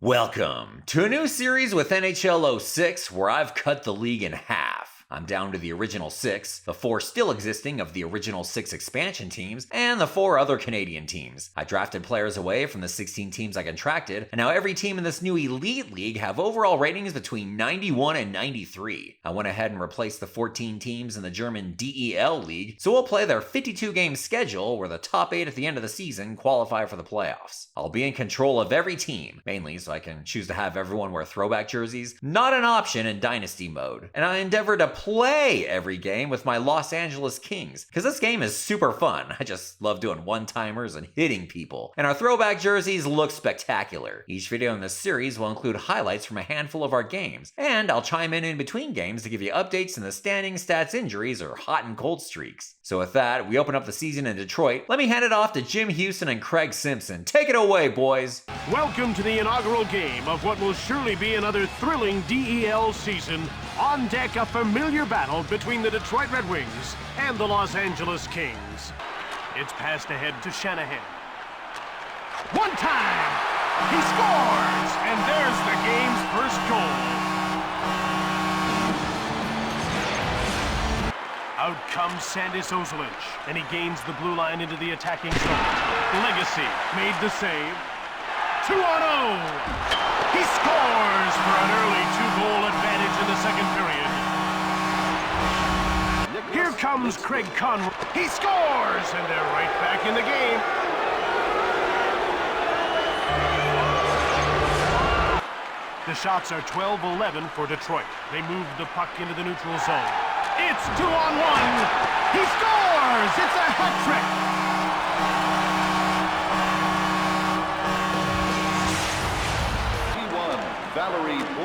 Welcome to a new series with NHL 06 where I've cut the league in half. I'm down to the original 6, the 4 still existing of the original 6 expansion teams, and the 4 other Canadian teams. I drafted players away from the 16 teams I contracted, and now every team in this new Elite League have overall ratings between 91 and 93. I went ahead and replaced the 14 teams in the German DEL League, so we'll play their 52-game schedule where the top 8 at the end of the season qualify for the playoffs. I'll be in control of every team, mainly so I can choose to have everyone wear throwback jerseys, not an option in Dynasty mode, and I endeavor to play every game with my Los Angeles Kings, because this game is super fun. I just love doing one-timers and hitting people, and our throwback jerseys look spectacular. Each video in this series will include highlights from a handful of our games, and I'll chime in between games to give you updates in the standings, stats, injuries, or hot and cold streaks. So with that, we open up the season in Detroit. Let me hand it off to Jim Houston and Craig Simpson. Take it away, boys! Welcome to the inaugural game of what will surely be another thrilling DEL season. On deck, a familiar battle between the Detroit Red Wings and the Los Angeles Kings. It's passed ahead to Shanahan. One time! He scores! And there's the game's first goal. Out comes Sandis Ozolinsh, and he gains the blue line into the attacking zone. Legacy made the save. 2-0! He scores for an early 2-goal advantage in the second period. Here comes Craig Conroy. He scores, and they're right back in the game. The shots are 12-11 for Detroit. They move the puck into the neutral zone. It's 2-on-1. He scores! It's a hat trick!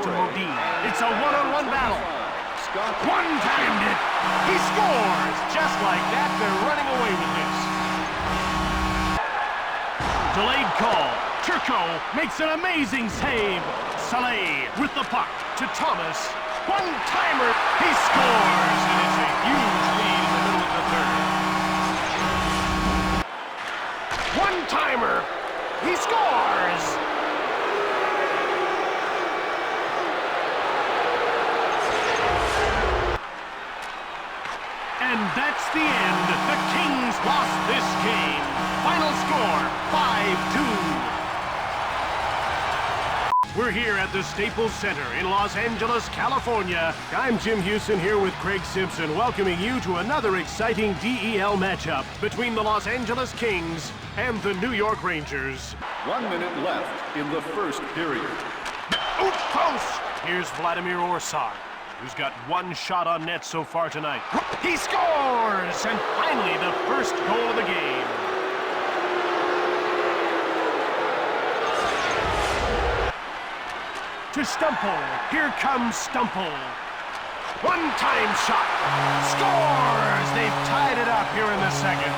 To Modine. It's a one-on-one battle. One-timed it. He scores! Just like that, they're running away with this. Delayed call. Turco makes an amazing save. Saleh with the puck to Thomas. One-timer. He scores, and it's a huge lead in the middle of the third. One-timer. He scores! And that's the end. The Kings lost this game. Final score, 5-2. We're here at the Staples Center in Los Angeles, California. I'm Jim Houston here with Craig Simpson, welcoming you to another exciting DEL matchup between the Los Angeles Kings and the New York Rangers. 1 minute left in the first period. Out close. Here's Vladimir Orsar, who's got one shot on net so far tonight. He scores! And finally, the first goal of the game. To Stumple. Here comes Stumple. One-time shot. Scores! They've tied it up here in the second.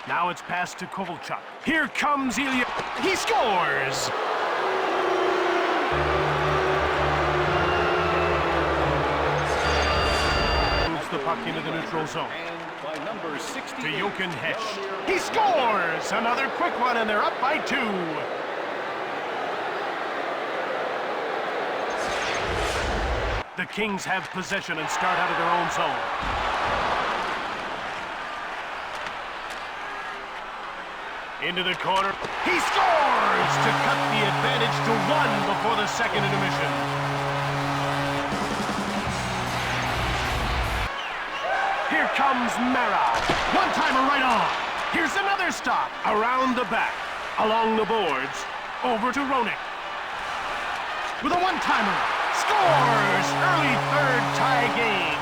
Now it's passed to Kovalchuk. Here comes Ilya. He scores! The puck into the neutral zone. By number 60 to Jochen Hesch. He scores! Another quick one, and they're up by 2. The Kings have possession and start out of their own zone. Into the corner. He scores to cut the advantage to 1 before the second intermission. Here comes Mara. One-timer right on. Here's another stop. Around the back. Along the boards. Over to Roenick. With a one-timer. Scores! Early third tie game.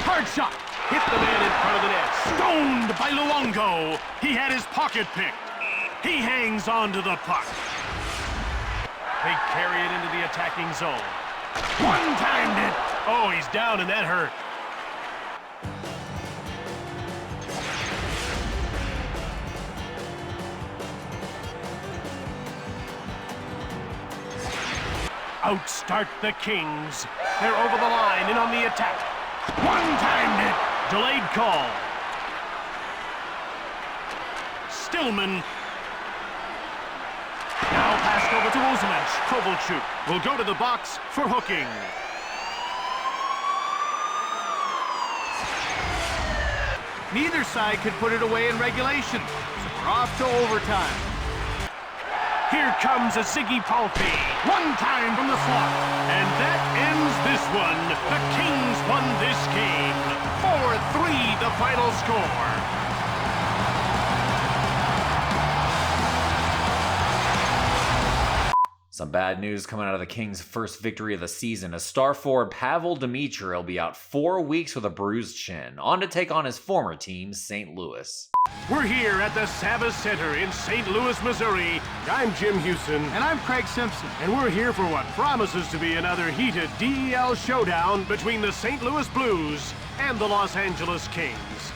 Hard shot. Hit the man in front of the net. Stoned by Luongo. He had his pocket picked. He hangs on to the puck. They carry it into the attacking zone. One-timed it. Oh, he's down, and that hurt. Outstart the Kings. They're over the line and on the attack. One-timed it. Delayed call. Stillman. Now passed over to Uzelic. Kovalchuk will go to the box for hooking. Neither side could put it away in regulation, so we're off to overtime. Here comes a Ziggy Palffy. One time from the slot. And that ends this one. The Kings won this game. 4-3 the final score. Some bad news coming out of the Kings' first victory of the season, as star forward Pavel Dmitry will be out 4 weeks with a bruised shin, on to take on his former team, St. Louis. We're here at the Savas Center in St. Louis, Missouri. I'm Jim Houston. And I'm Craig Simpson. And we're here for what promises to be another heated DEL showdown between the St. Louis Blues and the Los Angeles Kings.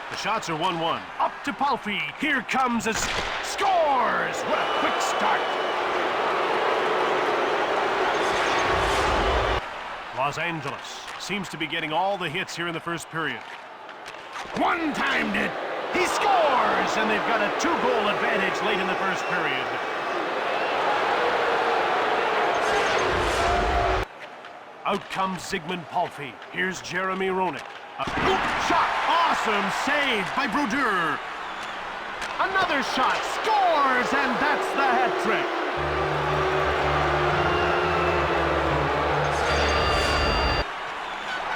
The shots are 1-1. Up to Palffy. Here comes a scores! What a quick start. Los Angeles seems to be getting all the hits here in the first period. One-timed it. He scores! And they've got a 2-goal advantage late in the first period. Out comes Zygmunt Palffy. Here's Jeremy Roenick. Shot! Awesome save by Brodeur. Another shot. Scores! And that's the hat trick.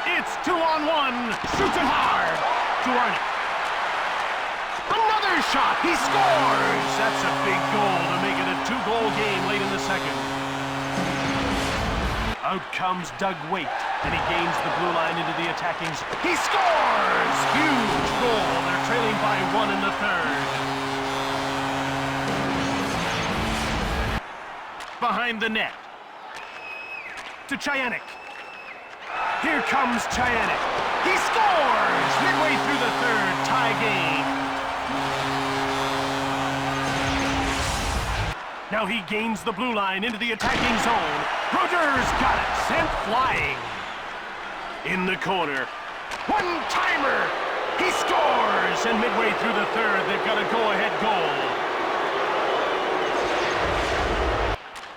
It's 2-on-1. Shoots it hard. To Roenick. Another shot. He scores. That's a big goal to make it a 2-goal game late in the second. Out comes Doug Waite, and he gains the blue line into the attacking zone. He scores! Huge goal. They're trailing by 1 in the third. Behind the net. To Chayanik. Here comes Chayanik. He scores! Midway through the third, tie game. Now he gains the blue line into the attacking zone. Brodeur's got it, sent flying. In the corner. One-timer! He scores! And midway through the third, they've got a go-ahead goal.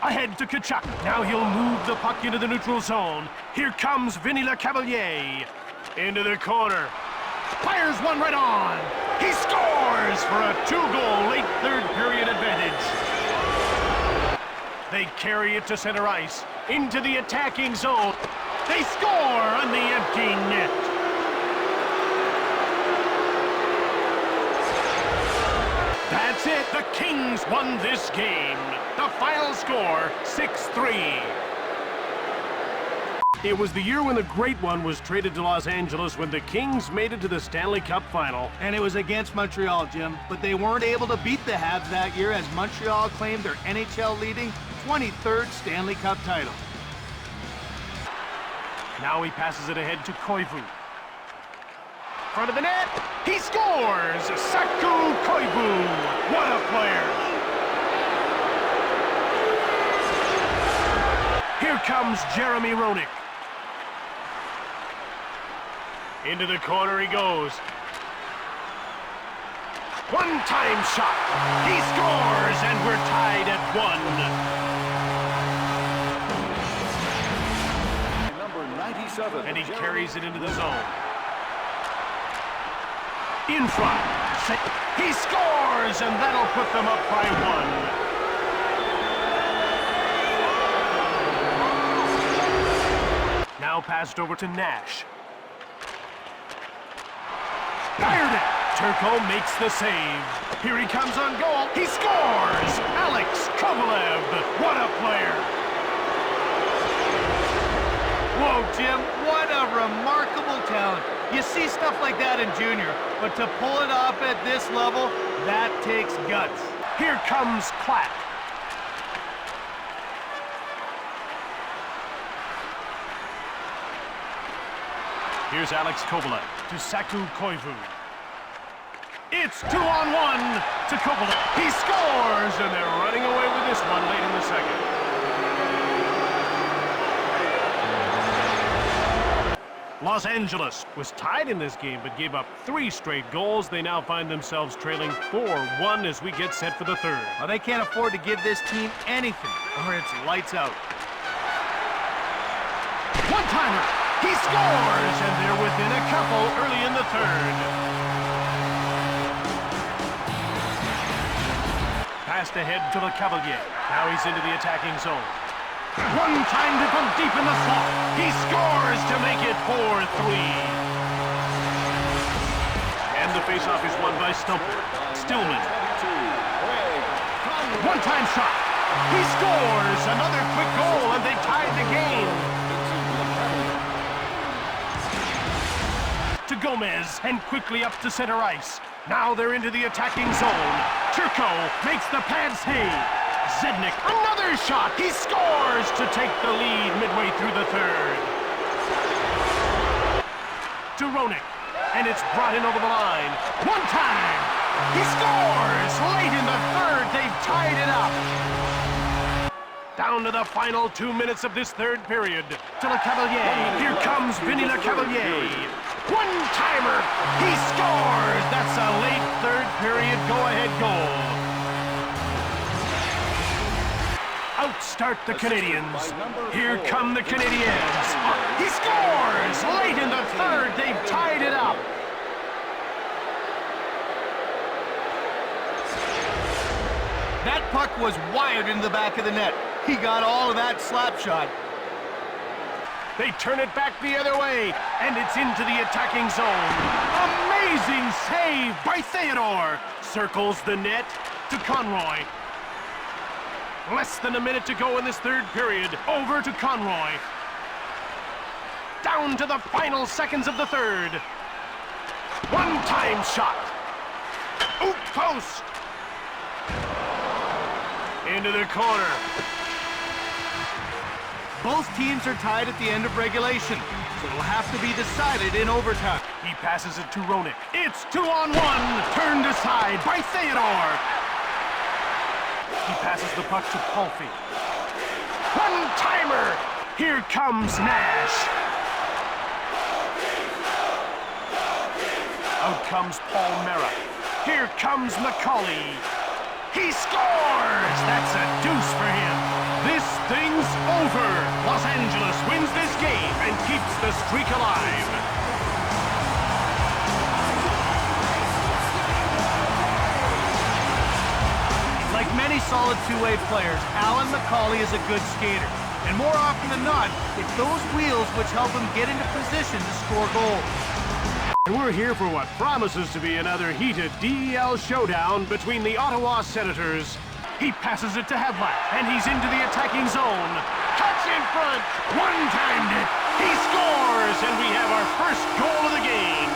Ahead to Tkachuk. Now he'll move the puck into the neutral zone. Here comes Vinny Lecavalier. Into the corner. Fires one right on. He scores for a 2-goal late third period advantage. They carry it to center ice. Into the attacking zone. They score on the empty net. That's it. The Kings won this game. The final score, 6-3. It was the year when the Great One was traded to Los Angeles when the Kings made it to the Stanley Cup final. And it was against Montreal, Jim. But they weren't able to beat the Habs that year as Montreal claimed their NHL leading 23rd Stanley Cup title. Now he passes it ahead to Koivu. Front of the net, he scores! Saku Koivu! What a player! Here comes Jeremy Roenick. Into the corner he goes. One-time shot. He scores, and we're tied at 1. Number 97. And he carries it into the zone. In front. He scores, and that'll put them up by 1. Now passed over to Nash. Fired it. Turco makes the save. Here he comes on goal. He scores! Alex Kovalev. What a player. Whoa, Jim, what a remarkable talent. You see stuff like that in junior, but to pull it off at this level, that takes guts. Here comes Klatt. Here's Alex Kovalev to Saku Koivu. It's 2-on-1 to Kovalev. He scores, and they're running away with this one late in the second. Los Angeles was tied in this game but gave up 3 straight goals. They now find themselves trailing 4-1 as we get set for the third. Well, they can't afford to give this team anything, or it's lights out. One-timer! He scores! And they're within a couple early in the third. Passed ahead to Le Cavalier. Now he's into the attacking zone. One time to from deep in the slot. He scores to make it 4-3. And the faceoff is won by Stumper. Stillman. One-time shot. He scores! Another quick goal, and they tied the game. To Gomez, and quickly up to center ice. Now they're into the attacking zone. Turco makes the pad save. Zednik, another shot. He scores to take the lead midway through the third. To Roenick, and it's brought in over the line. One time. He scores! Late in the third, they've tied it up. Down to the final 2 minutes of this third period. To Le Cavalier. Here comes Vinny Le Cavalier. One-timer. He scores. That's a late third period go-ahead goal. Outstart the Canadians. Here come the Canadians. He scores. Late in the third, they've tied it up. That puck was wired into the back of the net. He got all of that slap shot. They turn it back the other way, and it's into the attacking zone. Amazing save by Theodore. Circles the net to Conroy. Less than a minute to go in this third period. Over to Conroy. Down to the final seconds of the third. One-time shot. Oop post. Into the corner. Both teams are tied at the end of regulation, so it'll have to be decided in overtime. He passes it to Roenick. It's 2-on-1. Turned aside by Theodore. He passes the puck to Palfy. One-timer. Here comes Nash. Out comes Paul Mera. Here comes McCauley. He scores! That's a deuce for him. This thing's over. Los Angeles wins this game and keeps the streak alive. Like many solid two-way players, Alan McCauley is a good skater. And more often than not, it's those wheels which help him get into position to score goals. And we're here for what promises to be another heated DEL showdown between the Ottawa Senators. He passes it to Havlat, and he's into the attacking zone. Cuts in front, one-timed it. He scores, and we have our first goal of the game.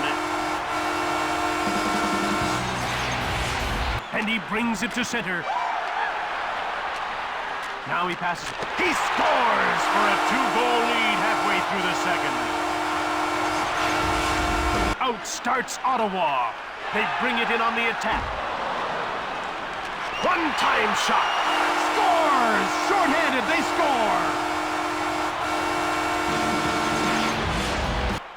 And he brings it to center. Now he passes. He scores for a 2-goal lead halfway through the second. Out starts Ottawa. They bring it in on the attack. One-time shot. Scores! Short-handed, they score!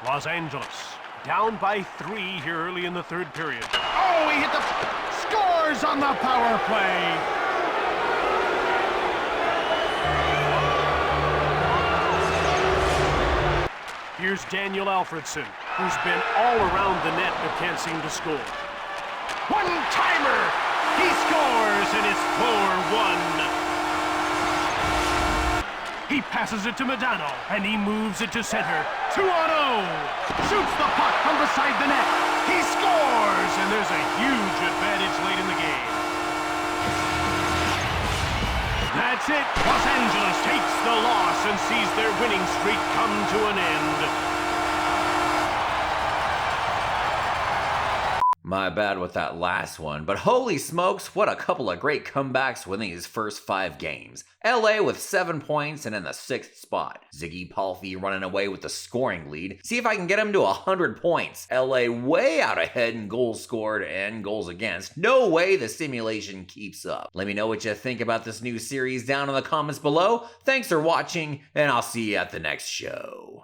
Los Angeles down by 3 here early in the third period. Oh, he hit the... Scores on the power play! Here's Daniel Alfredson, who's been all around the net but can't seem to score. One-timer! He scores, and it's 4-1. He passes it to Medano, and he moves it to center. 2-on-0! Shoots the puck from beside the net. He scores, and there's a huge advantage late in the game. That's it. Los Angeles takes the loss and sees their winning streak come to an end. My bad with that last one, but holy smokes, what a couple of great comebacks winning his first 5 games. LA with 7 points and in the 6th spot. Ziggy Palfy running away with the scoring lead. See if I can get him to 100 points. LA way out ahead in goals scored and goals against. No way the simulation keeps up. Let me know what you think about this new series down in the comments below. Thanks for watching, and I'll see you at the next show.